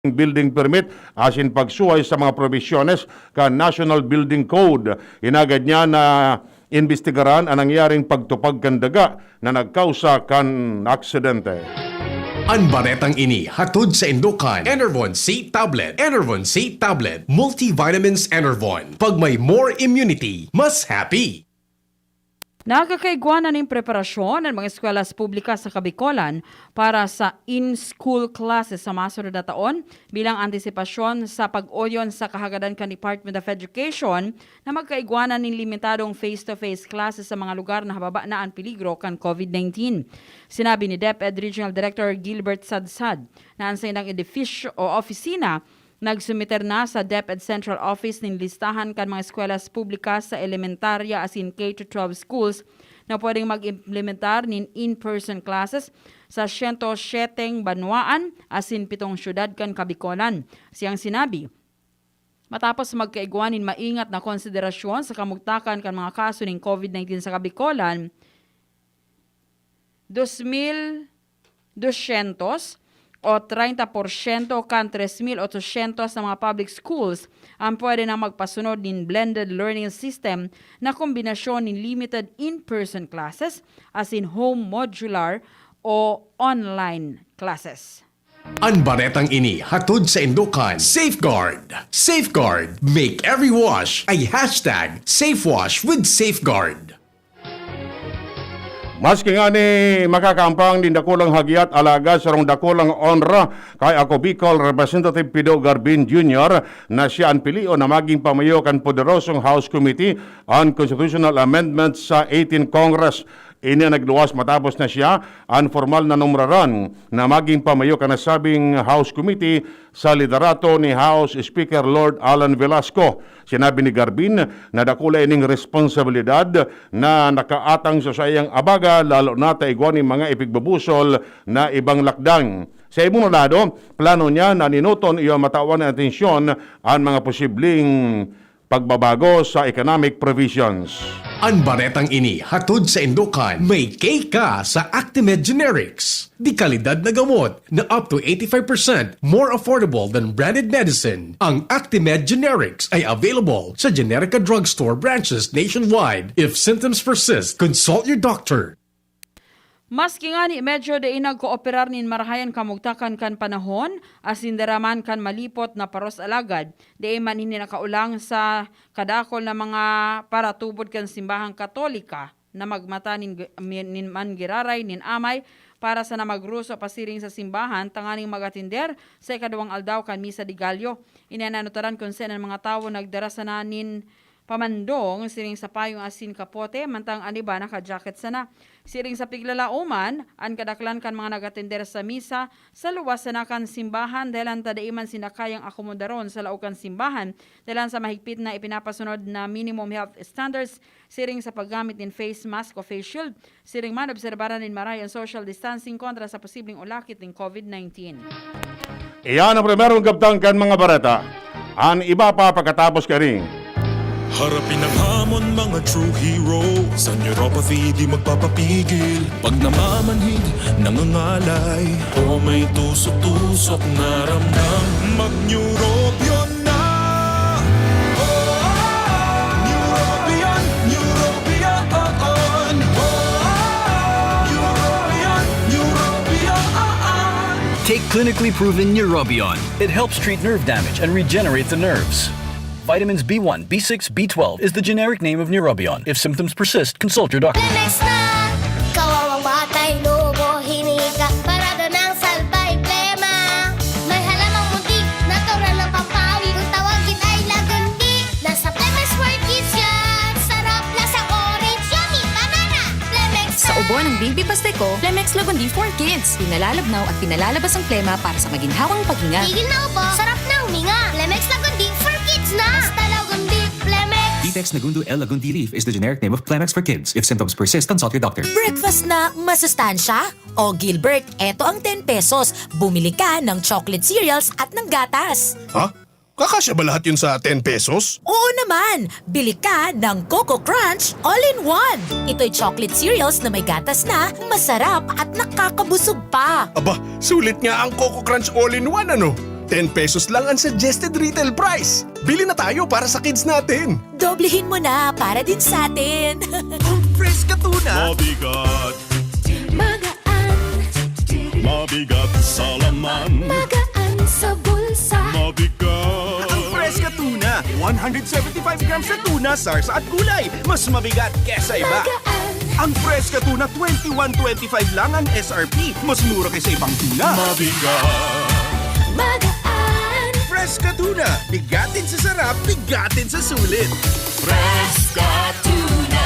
building permit asin pagsuway sa mga probisyones ka National Building Code. Inagad niya na imbestigaran ang nangyaring pagtupag kan daga na nagkausa kan aksidente. Ang baretang ini hatod sa Indokan. Enervon C Tablet. Enervon C Tablet. Multivitamins Enervon. Pag may more immunity, mas happy. Nakakaigwa na ng preparasyon ng mga eskwela's publika sa Kabicolan para sa in-school classes sa masunod na taon bilang antisipasyon sa pag-oyon sa kahagadan kan Department of Education na magkaigwanan ng limitadong face-to-face classes sa mga lugar na hababa na ang peligro kan COVID-19. Sinabi ni DepEd Regional Director Gilbert Sadsad na ang sinang edifisyo o opisina nagsumiter na sa DepEd Central Office ng listahan kan mga eskwela's publika sa elementarya asin K-12 schools na pwedeng mag-implementar ng in-person classes sa 107 banwaan asin 7 syudad kan Kabicolan. Siyang sinabi, matapos magkaigwanin maingat na konsiderasyon sa kamugtakan kan mga kaso ng COVID-19 sa Kabicolan, 2,200 o 30% kan 3,800 na mga public schools ang pwede na magpasunod ng blended learning system na kombinasyon ng limited in-person classes as in home modular o online classes. Ang baretang ini hatod sa Indokan. Safeguard. Safeguard. Make every wash ay hashtag SafeWash with Safeguard. Maski nga ni makakampang din dakulang hagiat alaga sa rong dakulang onra kay ako Bicol Representative Pido Garbin Jr. na siya ang pilio na maging pamayo kan poderosong House Committee on Constitutional Amendments sa 18th Congress. Ini nagluwas matapos na siya ang formal na numraran na maging pamayo kanasabing House Committee sa liderato ni House Speaker Lord Alan Velasco. Sinabi ni Garbin na dakula ining responsibilidad na nakaatang sa sayang abaga lalo na taigwan ni mga ipigbabusol na ibang lakdang. Sa ibang lado, plano niya na ninuton iyo matawan ng atensyon ang mga posibleng pagbabago sa economic provisions. Ang baretang ini hatod sa Indokan. May K ka sa Actimed Generics. Di kalidad na gamot na up to 85% more affordable than branded medicine. Ang Actimed Generics ay available sa Generica drugstore branches nationwide. If symptoms persist, consult your doctor. Maski nga ni medyo de nagkooperar nin marahayan kamugtakan kan panahon asin daraman kan malipot na paros alagad de man hindi nakaulang sa kadakol na mga paratubod kan simbahang Katolika na magmata nin mangiraray nin amay para sa namagruso pasiring sa simbahan tanganing magatinder sa ikadawang aldaw kan misa di Gallo. Inananutaran kung saan ang mga tao nagdarasa na nin pamandong siring sa payong asin kapote mantang aniba naka-jacket sana. Siring sa piglalauman, ang kadaklan kan mga nagatender sa misa sa luwas na kan simbahan dahil ang tadaiman sinakayang akomodaron sa laukan simbahan dahil sa mahigpit na ipinapasunod na minimum health standards siring sa paggamit ng face mask o face shield. Siring man obserbaran din maray ang social distancing kontra sa posibleng ulakit ng COVID-19. Iyan ang primerong gabtang kan mga bareta. Ang iba pa pagkatapos ka rin. Harapin ang hamon mga true hero. Sa neuropathy di magpapapigil. Pag namamanhid, nangangalay o may tusok-tusok na ramdam, mag-neurobion na. Neurobion, neurobion. Neurobion, neurobion. Take clinically proven Neurobion. It helps treat nerve damage and regenerate the nerves. Vitamins B1, B6, B12 is the generic name of Neurobion. If symptoms persist, consult your doctor. Lemex na! Kawawang batay, lobo, hinika, parada ng salbay, plema. May halamang muntik, natural ng pampawi, kung tawagin ay lagundi. Nasa Lemex for Kids yan, sarap, lasang orange, yummy, banana. Lemex Sa ubo ng Baby Pasteco, Lemex Lagundi for Kids. Pinalalabnaw at pinalalabas ang plema para sa maginhawang paghinga. Tigil na ubo, sarap na huminga. Lemex Lagundi for Kids na! Basta Lagundi, Lemex. Detex Nagundu L. Lagundi Leaf is the generic name of Plemex for kids. If symptoms persist, consult your doctor. Breakfast na masustansya? O Gilbert, eto ang 10 pesos. Bumili ka ng chocolate cereals at ng gatas. Ha? Kakasya ba lahat yun sa 10 pesos? Oo naman! Bili ka ng Coco Crunch All-in-One. Ito'y chocolate cereals na may gatas na, masarap at nakakabusog pa. Aba, sulit nga ang Coco Crunch All-in-One ano? 10 pesos lang ang suggested retail price. Bili na tayo para sa kids natin. Doblehin mo na para din sa atin. Ang fresh ka tuna. Mabigat, Magaan, mabigat sa laman. magaan sa bulsa. Mabigat, Ang fresh ka tuna. 175 grams na tuna, SARS at gulay. Mas mabigat kesa iba. Magaan, Ang fresh ka tuna, 21.25 lang ang SRP. Mas mura kaysa ibang tuna. mabigat. magaan. Fresh ka tuna. Bigatin sa sarap, bigatin sa sulit. Fresca tuna.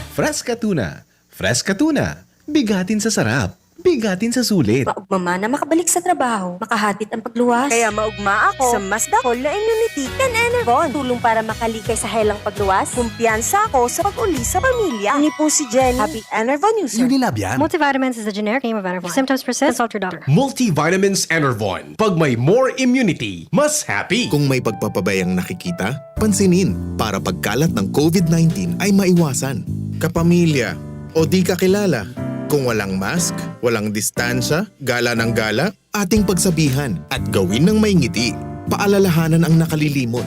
Fresca tuna. Fresca tuna. Bigatin sa sarap. Bigatin sa sulit. Maugma na makabalik sa trabaho, makahatid ang pagluwas. Kaya maugma ako sa mas dakol na immunity kan Enervon. Tulong para makalikay sa helang pagluwas. Kumpiyansa ako sa pag-uli sa pamilya. Ni po si Jenny, happy Enervon user. Unilab yan. Multivitamins is the generic name of Enervon. If symptoms persist, consult your doctor. Multivitamins Enervon. Pag may more immunity, mas happy. Kung may pagpapabayang nakikita, pansinin para pagkalat ng COVID-19 ay maiwasan. Kapamilya o di kakilala, kung walang mask, walang distansya, gala ng gala, ating pagsabihan at gawin ng may ngiti. Paalalahanan ang nakalilimot.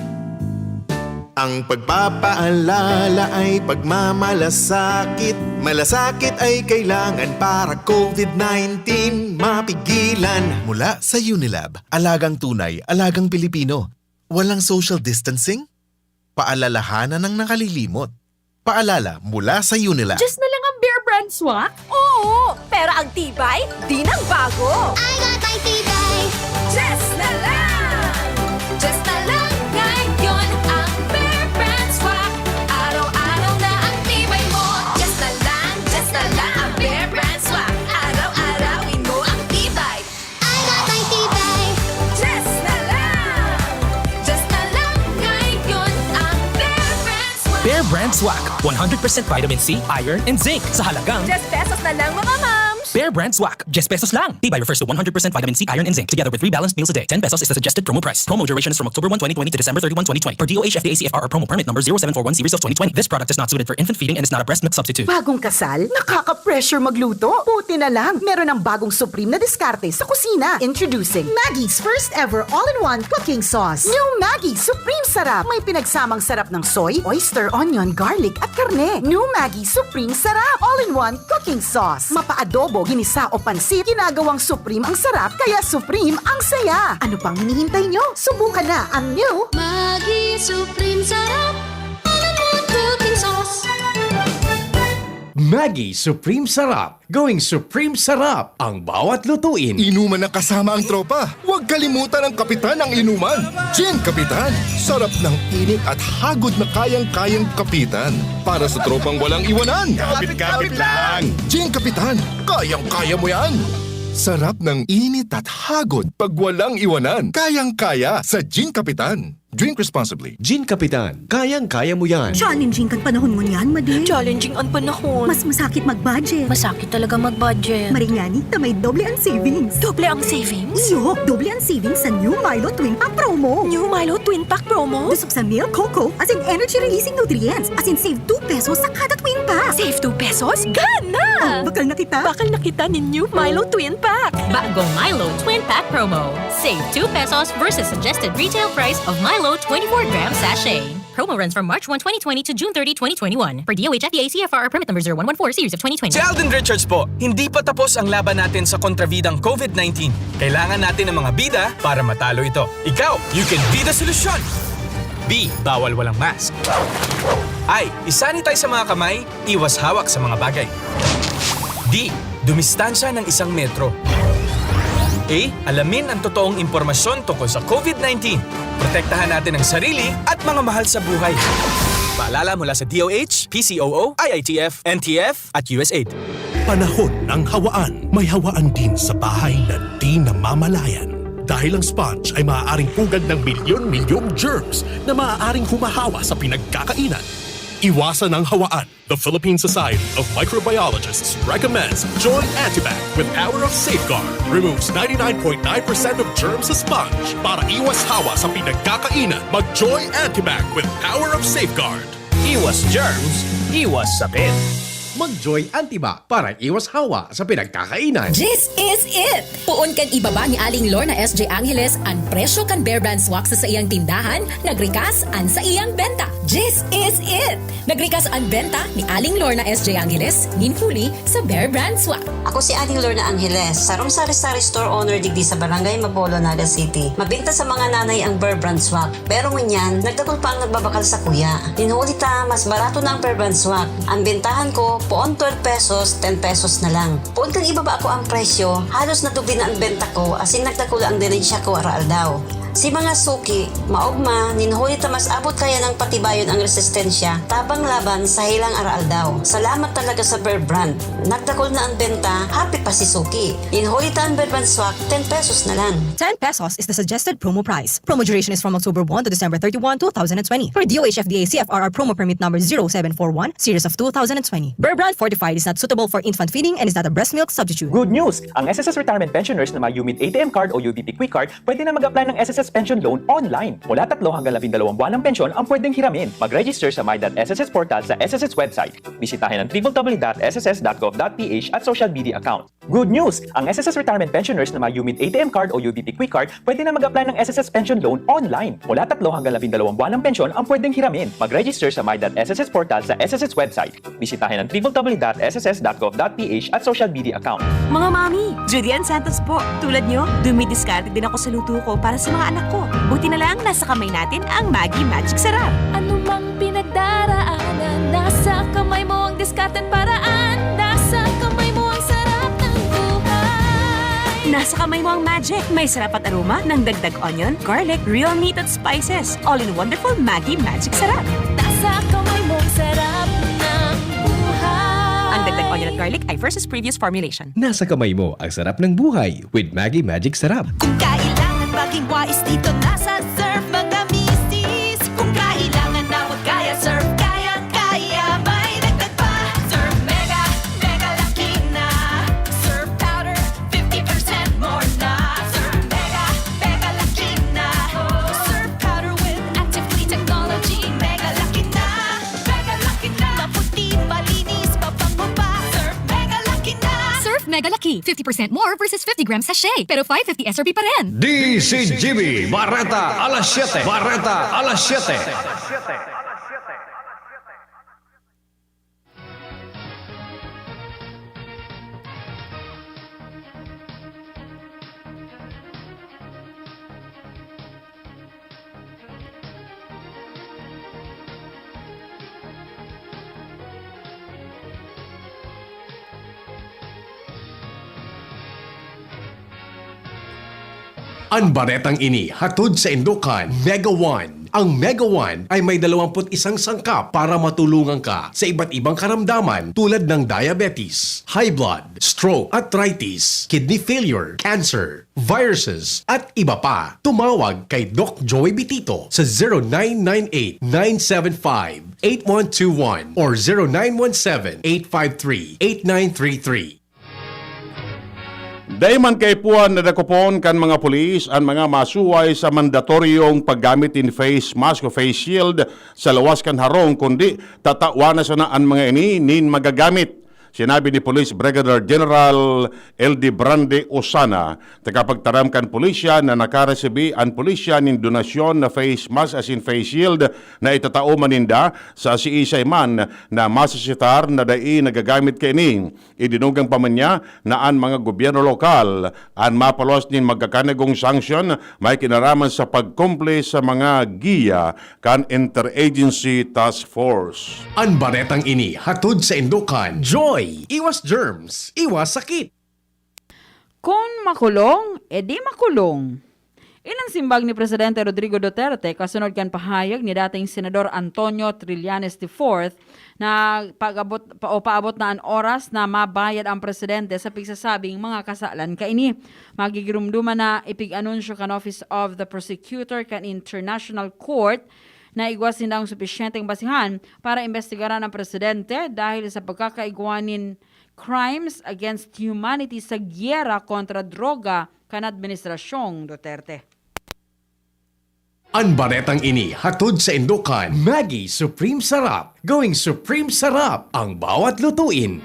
Ang pagpapaalala ay pagmamalasakit. Malasakit ay kailangan para COVID-19 mapigilan. Mula sa Unilab, alagang tunay, alagang Pilipino. Walang social distancing? Paalalahanan ng nakalilimot. Paalala mula sa Unilab. Just na lang ang Bear Brand swak? Oo! Pero ang tibay, di nang bago! I got my tibay. Just na lang! Just na lang ngayon ang Bear Brand Swak. Araw-araw na ang tibay mo. Just na lang ang Bear Brand Swak. Araw-arawin mo ang tibay. I got my tibay. Just na lang ngayon ang Bear Brand Swak. Bear Brand Swak. 100% vitamin C, iron, and zinc sa halagang Just pesos na lang mga moms! Bear Brand Swak. Just pesos lang. Tibay refers to 100% vitamin C, iron, and zinc together with 3 balanced meals a day. 10 pesos is the suggested promo price. Promo duration is from October 1, 2020 to December 31, 2020. Per DOH FDA CFR or promo permit number 0741 series of 2020. This product is not suited for infant feeding and is not a breast milk substitute. Bagong kasal? Nakaka-pressure magluto? Buti na lang, meron ng bagong supreme na diskarte sa kusina. Introducing Maggie's first ever all-in-one cooking sauce. New Maggie Supreme Sarap. May pinagsamang sarap ng soy, oyster, onion, garlic at karne. New Maggie Supreme Sarap. All-in-one cooking sauce. Mapa-adobo, ginisa o pansit, ginagawang supreme ang sarap, kaya supreme ang saya. Ano pang hinihintay nyo? Subukan na ang new Maggie Supreme Sarap. All-in-one cooking sauce. Maggie Supreme Sarap. Going Supreme Sarap ang bawat lutuin. Inuman na kasama ang tropa. Huwag kalimutan ang kapitan ng inuman. Gin Kapitan. Sarap ng init at hagod na kayang-kayang kapitan. Para sa tropang walang iwanan. Kapit-kapit lang. Gin Kapitan. Kayang-kaya mo yan. Sarap ng init at hagod pag walang iwanan. Kayang-kaya sa Gin Kapitan. Drink responsibly. Gin Kapitan. Kayang-kaya mo yan. Challenging kan panahon mo niyan, Madi. Challenging ang panahon. Mas masakit mag-budget. Masakit talaga mag-budget. Maringani na may doble ang savings. Doble ang savings? Iyo, doble ang savings sa New Milo Twin Pack Promo. New Milo Twin Pack Promo? Busog sa milk, cocoa, as in energy-releasing nutrients. As in save 2 pesos sa kada twin pack. Save 2 pesos? Gana! Bakal na kita. Bakal na kita ni New Milo Twin Pack. Bagong Milo Twin Pack Promo. Save 2 pesos versus suggested retail price of Milo 24-gram sachet. Promo runs from March 1, 2020 to June 30, 2021. Per DOH FDA CFR permit number 0114 series of 2020. Si Alden Richards po, hindi pa tapos ang laban natin sa kontrabidang COVID-19. Kailangan natin ng mga bida para matalo ito. Ikaw, you can be the solution. B. Bawal walang mask. I. Isanitize sa mga kamay, iwas hawak sa mga bagay. D. Dumistansya ng 1 metro. A. Alamin ang totoong impormasyon tungkol sa COVID-19. Protektahan natin ang sarili at mga mahal sa buhay. Paalala mula sa DOH, PCOO, IITF, NTF at USAID. Panahon ng hawaan. May hawaan din sa bahay na di namamalayan. Dahil ang sponge ay maaaring pugad ng milyon-milyong germs na maaaring humahawa sa pinagkakainan. Iwasan ang hawaan. The Philippine Society of Microbiologists recommends Joy Antibac with Power of Safeguard. Removes 99.9% of germs sa sponge. Para iwas hawa sa pinagkakainan, mag-Joy Antibac with Power of Safeguard. Iwas germs, iwas sakit. Mag-Joy Antiba para iwas hawa sa pinagkakainan. This is it! Puon kan ibaba ni Aling Lorna SJ Angeles ang presyo kan Bear Brand Swak sa iyang tindahan, nagrikas an sa iyang benta. This is it! Nagrikas ang benta ni Aling Lorna SJ Angeles, ninhuli sa Bear Brand Swak. Ako si Aling Lorna Angeles, sarong sari-sari store owner digdi sa Barangay Mapolo, Naga City. Mabinta sa mga nanay ang Bear Brand Swak. Pero ngunyan, nagdakol pa ang nagbabakal sa kuya. Ninhuli ta, mas barato na ang Bear Brand Swak. Ang bentahan ko, poon 12 pesos, 10 pesos na lang. Poon kang ibaba ako ang presyo, halos nadubli na ang benta ko, asin nagdakula ang dirensya ko araal daw. Si mga suki, maugma, ninhuli ta mas abot kaya ng patibayon ang resistensya, tabang laban sa hilang araal daw. Salamat talaga sa Bear Brand. Nagdakol na ang benta, happy pa si suki. Ninhuli ta ang Bear Brand Swak, 10 pesos na lang. 10 pesos is the suggested promo price. Promo duration is from October 1 to December 31, 2020. For DOH FDA CFRR promo permit number 0741, series of 2020. Bear Brand Fortified is not suitable for infant feeding and is not a breast milk substitute. Good news! Ang SSS Retirement Pensioners na may UMID ATM card o UBP Quick Card, pwede na mag-apply ng SSS Pension Loan online. Mula 3 hanggang 12 buwan ng pensyon ang pwedeng hiramin. Mag-register sa my.sss portal sa SSS website. Bisitahin ang www.sss.gov.ph at social media account. Good news! Ang SSS Retirement Pensioners na may UMID ATM card o UBP Quick Card, pwede na mag-apply ng SSS Pension Loan online. Mula 3 hanggang 12 buwan ng pensyon ang pwedeng hiramin. Mag-register sa my.sss portal sa SSS website. Bisitahin ang www.sss.gov.ph at social media account. Mga mami, Julian Santos po. Tulad nyo, dumidiskarte din ako sa luto ko para sa mga anak ko. Buti na lang nasa kamay natin ang Maggi Magic Sarap. Ano mang pinagdaraanan, nasa kamay mo ang diskarten paraan. Nasa kamay mo ang sarap ng buhay. Nasa kamay mo ang magic. May sarap at aroma ng dagdag onion, garlic, real meat at spices. All in wonderful Maggi Magic Sarap. Nasa kamay mo ang sarap ng buhay. Ang dagdag onion at garlic ay versus previous formulation. Nasa kamay mo ang sarap ng buhay with Maggi Magic Sarap. Kung kailangan maging wais dito, nasa Surf mga misis. Kung kailangan na wag kaya, Surf kaya may dagdag pa. Surf Mega, Mega Laki na. Surf Powder, 50% more na. Surf Mega, Mega Laki na. Surf Powder with active clean technology. Mega Laki na, Mega Laki na. Maputi, malinis, mabango pa. Surf Mega Laki na. Surf Mega Lucky, 50% more versus 50 grams sachet, pero 550 SRP pa rin. DZGB, Bareta, alas 7. Bareta, alas 7. Ang baretang ini hatod sa Indukan, Mega One. Ang Mega One ay may 21 sangkap para matulungan ka sa iba't ibang karamdaman tulad ng diabetes, high blood, stroke, arthritis, kidney failure, cancer, viruses, at iba pa. Tumawag kay Doc Joey Bitito sa 0998-975-8121 or 0917-853-8933. Dayman kay puan na dakopon kan mga pulis ang mga masuway sa mandatoryong paggamit in face mask o face shield sa lawas kan harong kundi tatawanan sa na ang mga ini nin magagamit. Sinabi ni Police Brigadier General LD Brande Osana, tagapagtaram kan pulisya na nakaresibi ang pulisya nin donasyon na face mask as in face shield na itatao maninda sa siisay man na masasitar na dai nagagamit kini. Idinugang pa man niya na ang mga gobyerno lokal ang mapalos nin magkakanagong sanksyon may kinaraman sa pagkumple sa mga giya kan Interagency Task Force. Ang baretang ini hatod sa Indukan, Joy! Iwas germs, iwas sakit. Kung makulong, edi makulong. Ilang simbag ni Presidente Rodrigo Duterte kasunod kan pahayag ni dating Senador Antonio Trillanes IV na paabot na ang oras na mabayad ang presidente sa pigsasabing mga kasalan kaini. Magigirumduman na ipig-anunsyo kan Office of the Prosecutor kan International Court na igwasin daw ang supisyenteng basihan para investigaran ang presidente dahil sa pagkakaigwanin crimes against humanity sa gyera kontra droga kan Administrasyong Duterte. Ang baretang ini hatod sa Indokan, Maggie Supreme Sarap. Going Supreme Sarap ang bawat lutuin.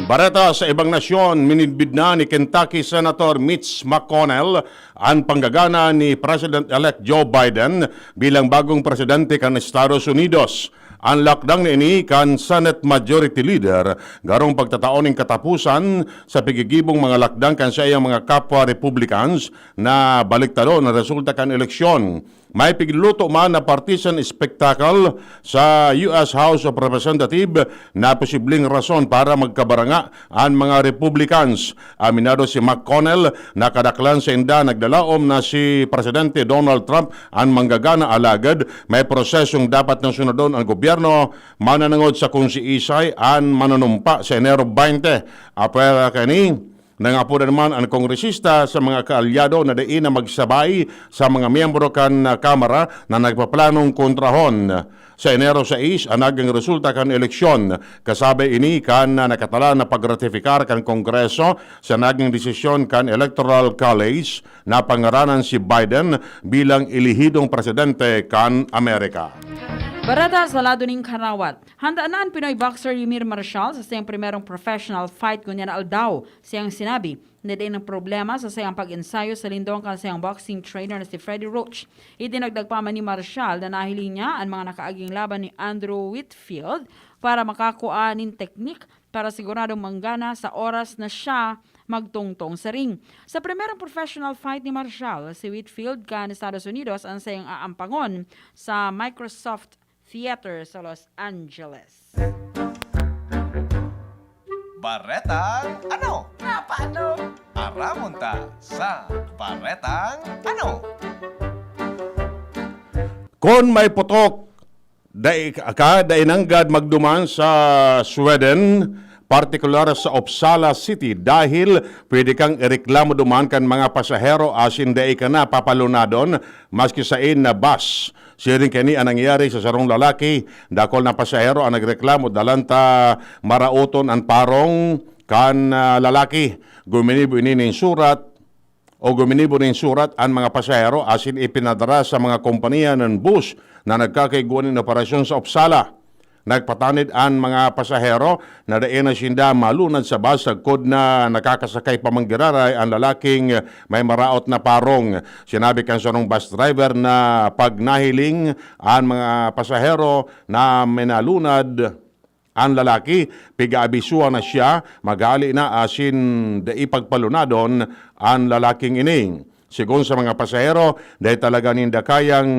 Bareta sa ibang nasyon, minidbid na ni Kentucky Senator Mitch McConnell ang panggagana ni President-elect Joe Biden bilang bagong presidente kan Estados Unidos. Ang lockdown ni kan Senate Majority Leader garong pagtataon ng katapusan sa pigigibong mga lockdown kan sa iyang mga kapwa Republicans na baliktado na resulta kan eleksyon. May pigluto man na partisan spectacle sa US House of Representatives na posibleng rason para magkabaranga ang mga Republicans. Aminado si McConnell na kadaklan sa inda nagdalaom na si Presidente Donald Trump ang manggagana alagad may prosesong dapat na sunodon ang gobyerno mananangod sa kung si Isay ang manunumpa sa Enero 20. Apela kani nangapunan naman ang kongresista sa mga kaalyado na diin na magsabay sa mga miyembro kan Kamara na nagpaplanong kontrahon. Sa Enero 6, ang naging resulta kan eleksyon. Kasabay ini kan nakatala na pagratifikar kan Kongreso sa naging desisyon kan Electoral College na pangaranan si Biden bilang ilihidong presidente kan Amerika. Barata sa lado ning Karawat. Handaan na ang Pinoy boxer Ymir Marshall sa siyang primerong professional fight kunya na aldaw. Siyang sinabi na din ang problema sa siyang pag-ensayo sa lindong kan siyang boxing trainer na si Freddie Roach. Itinagdag pa man ni Marshall na nahiling niya ang mga nakaaging laban ni Andrew Whitfield para makakuha nin teknik para siguradong manggana sa oras na siya magtungtong sa ring. Sa primerong professional fight ni Marshall, si Whitfield kan Estados Unidos ang siyang aampangon sa Microsoft Theater sa Los Angeles. Baretang ano? Nga paano? Aramon ta sa Baretang ano? Kung may putok, dainanggad magduman sa Sweden, partikular sa Uppsala City dahil pwede kang ireklamo duman kan mga pasahero asin dai ka na papalunadon maski sa na bus. Siring kani ang nangyari sa sarong lalaki, dakol na pasahero ang nagreklamo dalanta marauton ang parong kan lalaki. Guminibo ini ning surat ang mga pasahero asin ipinadara sa mga kompanya ng bus na nagkakaiguan ng operasyon sa Uppsala. Nagpatanid ang mga pasahero na dain na sinda malunad sa bus sagkod na nakakasakay pamanggiraray ang lalaking may maraot na parong. Sinabi kan sarong bus driver na pag nahiling ang mga pasahero na menalunad ang lalaki, pigaabisuan na siya, magali na asin dai pagpalunadon ang lalaking ining. Sigon sa mga pasahero, dahil talaga ninda kayang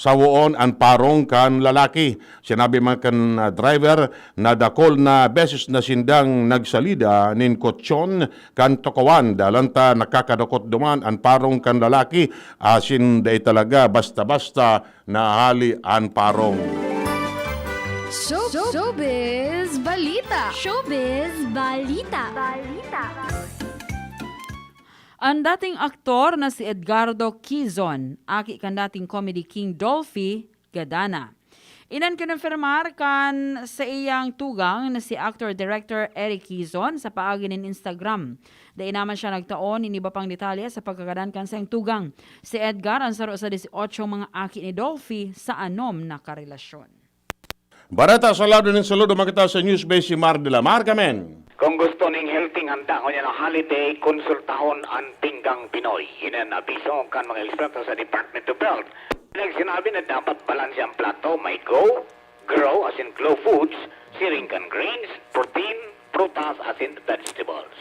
sawoon ang parong kan lalaki. Sinabi man kan driver na dakol na beses na sindang nagsalida nin kotsyon kan tokawan dalanta nakakadakot duman ang parong kan lalaki asin day talaga basta-basta na hali ang parong. Showbiz Balita. Showbiz Balita. Ang dating aktor na si Edgardo Quizon, aki kan dating comedy king Dolphy Gadana. Inan kinonfirmar kan sa iyang tugang na si actor-director Eric Quizon sa paagi ng Instagram. Dahil naman siya nagtaon, iniba pang detalye sa pagkakadan kan sa iyang tugang. Si Edgar ang saro sa 18 mga aki ni Dolphy sa anom na karelasyon. Bareta sa lado ng saludo makita sa News Base si Mar de la Mar Kamen. Kung gusto ning healthy handa ko niya ng holiday, konsultahon ang Tinggang Pinoy. Yun ang abiso kan mga eksperto sa Department of Health. Sinabi na dapat balanse ang plato, may grow as in glow foods, siring kan grains, protein, prutas as in vegetables.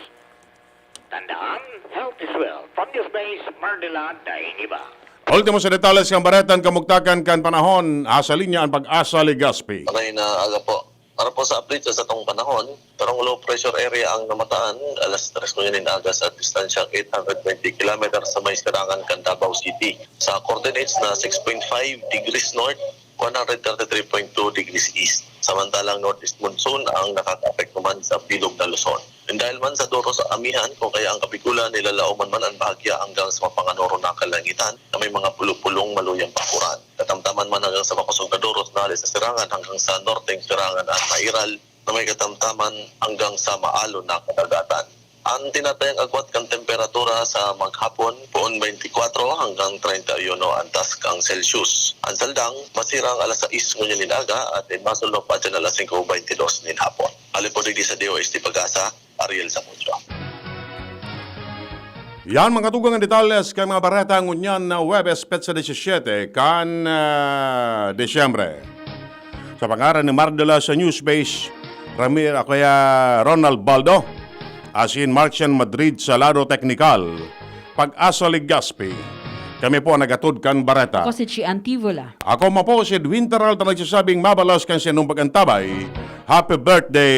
Tandaan, health is wealth. From News Base, Mardila, Dainiba. Ultimo sa detalles kang Baretan kamugtakan kan panahon, asa linya ang pag-asa Legazpi. Panay na aga po. Para po sa update sa itong panahon, parang low pressure area ang namataan, alas 3 ko yun agas at distansyang 820 km sa may Sirangan, Davao City. Sa coordinates na 6.5 degrees north, 133.2 degrees east. Samantalang northeast monsoon ang nakaka-affect naman sa bilog na Luzon. And dahil man sa duro sa amihan, kung kaya ang kapikulan nilalauman man ang bahagya hanggang sa mapanganoro na kalangitan na may mga pulupulong maluyang pakuran. Katamtaman man hanggang sa makusog na duro sa sa Sirangan hanggang sa norteng Sirangan at Mairal na may katamtaman hanggang sa maalon na kadagatan. Ang tinatayang agwat kang temperatura sa maghapon poon 24 hanggang 31 antas kang Celsius. Ang saldang masirang alas 6 ngunyan ninaga at masulong pa dyan alas 5:22 nin hapon. Alipod di sa DOST Pag-asa, Ariel Samudio. Yan mga tugang ang detalles kay mga Bareta ngunyan na Webes Petsa 17 kan Desyembre. Sa pangaran ni Mardela sa Newsbase, Ramir kaya Ronald Baldo, asin Marcian Madrid sa Lado Technical, Pag-asa Ligaspi. Kami po ang nagatod kan Bareta. Ako si Antivola. Ako po si Edwin Peralta nagsasabing mabalas kan siya nung pagantabay. Happy birthday,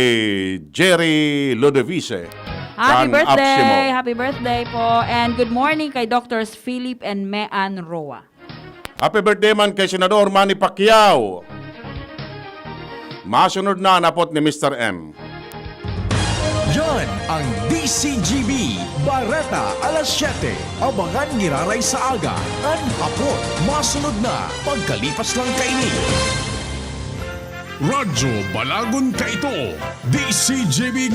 Jerry Lodovice. Happy birthday po. And good morning kay Doctors Philip and Mean Roa. Happy birthday man kay Senador Manny Pacquiao. Masunod na napot ni Mr. M. Yan ang DZGB Bareta alas 7. Abangan ngiraray sa aga. Ang hapon, masunod na pagkalipas lang kaini. Radyo Balagon ka ito. DZGB